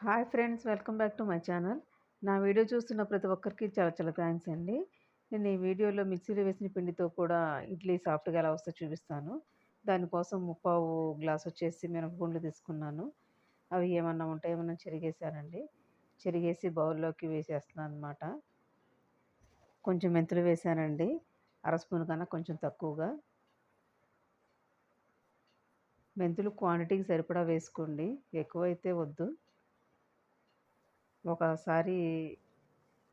Hi friends, welcome back to my channel. నా video చూస్తున్న ప్రతి ఒక్కరికి చాలా చాలా థ్యాంక్స్ అండి. నేను ఈ వీడియోలో మిక్సీలో వేసిన పిండితో కూడా ఇడ్లీ సాఫ్ట్‌గా ఎలా వస్తుందో చూపిస్తాను. దానికోసం ముప్పావు గ్లాస్ వచ్చేసి మినపగుండ్లు తీసుకున్నాను. అవి ఏమన్నా ఉంటే ఏమన్నా చెరిగేశానండి. చెరిగేసి బౌల్‌లోకి వేసేస్తున్నాననమాట. కొంచెం మెంతులు వేశానండి. అర స్పూన్ కన్నా కొంచెం తక్కువగా. మెంతులు క్వాంటిటీకి సరిపడా వేసుకోండి. ఎక్కువైతే వద్దు. ఒకసారి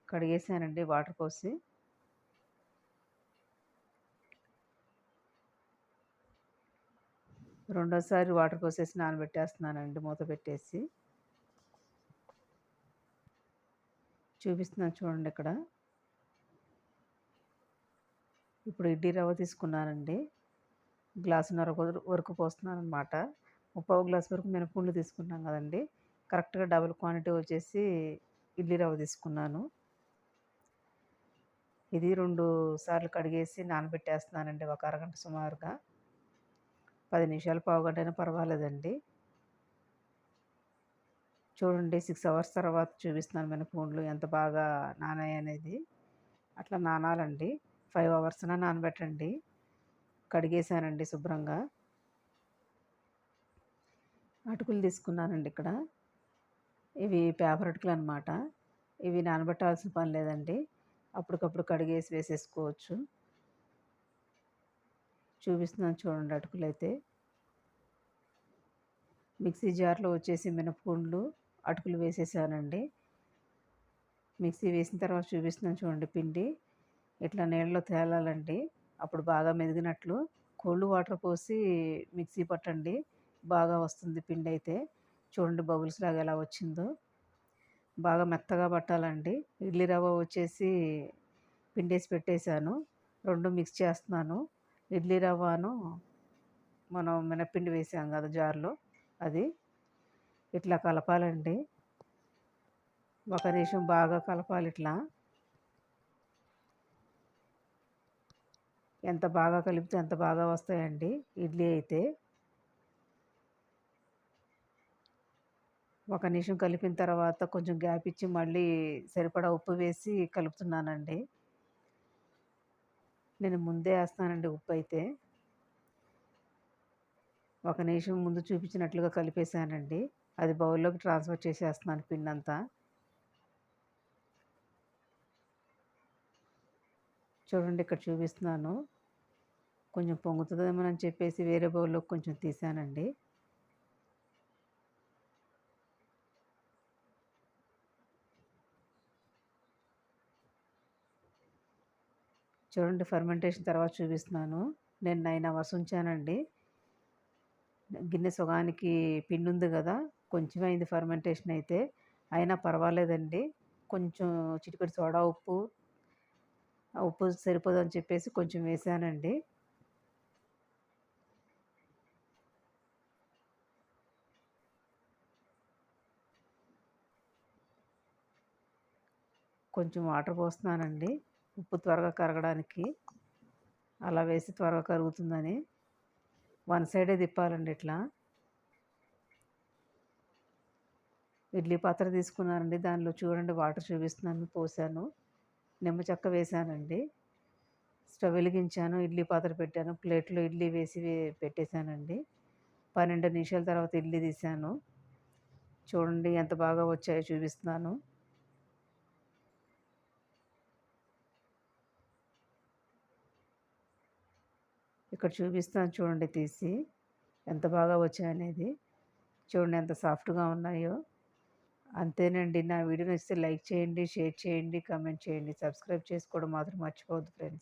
కడిగేసానండి వాటర్ పోసి. రెండోసారి వాటర్ పోసేసి నానబెట్టేస్తున్నానండి మూత పెట్టేసి. చూపిస్తున్నాను చూడండి ఇక్కడ. ఇప్పుడు ఇడ్లీ రవ్వ తీసుకున్నానండి. గ్లాసున్నర వరకు పోస్తున్నాననమాట. ముప్పావు గ్లాస్ వరకు మినపగుండ్లు తీసుకున్నాం కదండీ! కరెక్ట్‌గా డబుల్ క్వాంటిటీ వచ్చేసి ఇడ్లీ రవ్వ తీసుకున్నాను. ఇది 2 సార్లు కడిగేసి నానబెట్టేస్తున్నానండి ఒక అరగంట సుమారుగా. 10 నిమిషాలు, పావుగంట అయినా పర్వాలేదండి. చూడండి 6 అవర్స్ తర్వాత చూపిస్తున్నాను మినపగుండ్లు ఎంత బాగా నానాయనేది. అట్లా నానాలండి. 5 అవర్స్‌నా నానబెట్టండి. కడిగేసానండి శుభ్రంగా. అటుకులు తీసుకున్నానండి ఇక్కడ. ఇవి పేపర్ అటుకులనమాట. ఇవి నానబెట్టాల్సిన పని లేదండి. అప్పటికప్పుడు కడిగేసి వేసేసుకోవచ్చు. చూపిస్తున్నాను చూడండి అటుకులైతే. మిక్సీ జార్‌లో వచ్చేసి మినపగుండ్లు, అటుకులు వేసేసానండి. మిక్సీ వేసిన తర్వాత చూపిస్తున్నాను చూడండి పిండి. ఇట్లా నీళ్ళలో తేలాలండి. అప్పుడు బాగా మెదిగినట్లు. కోల్డ్ వాటర్ పోసి మిక్సీ పట్టండి. బాగా వస్తుంది పిండైతే. చూడండి బబుల్స్ లాగా ఎలా వచ్చిందో. బాగా మెత్తగా పట్టాలండి. ఇడ్లీ రవ్వ వచ్చేసి పిండేసి పెట్టేసాను. 2 మిక్స్ చేస్తున్నాను. ఇడ్లీ రవ్వను మనం మినప్పిండి వేసాం కదా జార్‌లో అది. ఇట్లా కలపాలండి. ఒక నిమిషం బాగా కలపాలి ఇట్లా. ఎంత బాగా కలిపితే అంత బాగా వస్తాయండి ఇడ్లీ అయితే. ఒక నిమిషం కలిపిన తర్వాత కొంచెం గ్యాప్ ఇచ్చి మళ్ళీ సరిపడా ఉప్పు వేసి కలుపుతున్నానండి. నేను ముందే ఏస్తానండి ఉప్పైతే. ఒక నిమిషం ముందు చూపించినట్లుగా కలిపేసానండి. అది బౌల్‌లోకి ట్రాన్స్‌ఫర్ చేసేస్తున్నాను పిండంతా. చూడండి ఇక్కడ చూపిస్తున్నాను. కొంచెం పొంగుతదేమోనని చెప్పేసి వేరే బౌల్‌లోకి కొంచెం తీసానండి. చూడండి ఫర్మెంటేషన్ తర్వాత చూపిస్తున్నాను. నేను 9 అవర్స్ ఉంచానండి. గిన్నె సగానికి పిండుంది గదా! కొంచెమే అయింది ఫర్మెంటేషన్ అయితే. అయినా పర్వాలేదండి. కొంచెం చిటికెడు సోడా ఉప్పు, ఆ ఉప్పు సరిపోదని చెప్పేసి కొంచెం వేసానండి. కొంచెం వాటర్ పోస్తున్నానండి. ఉప్పు త్వరగా కరగడానికి. అలా వేసి త్వరగా కరుగుతుందని. వన్ సైడే తిప్పాలండి ఇట్లా. ఇడ్లీ పాత్ర తీసుకున్నానండి. దానిలో చూడండి వాటర్ చూపిస్తున్నాను పోసాను. నిమ్మ చెక్క వేసానండి. స్టవ్ వెలిగించాను. ఇడ్లీ పాత్ర పెట్టాను. ప్లేట్‌లో ఇడ్లీ వేసి పెట్టేసానండి. 12 నిమిషాల తర్వాత ఇడ్లీ తీశాను. చూడండి ఎంత బాగా వచ్చాయో చూపిస్తున్నాను. ఇక్కడ చూపిస్తాను చూడండి తీసి. ఎంత బాగా వచ్చాయనేది. చూడండి ఎంత సాఫ్ట్‌గా ఉన్నాయో. అంతేనండి. నా వీడియో నచ్చితే లైక్ చేయండి, షేర్ చేయండి, కామెంట్ చేయండి. సబ్స్క్రైబ్ చేసుకోవడం మాత్రం మర్చిపోవద్దు ఫ్రెండ్స్.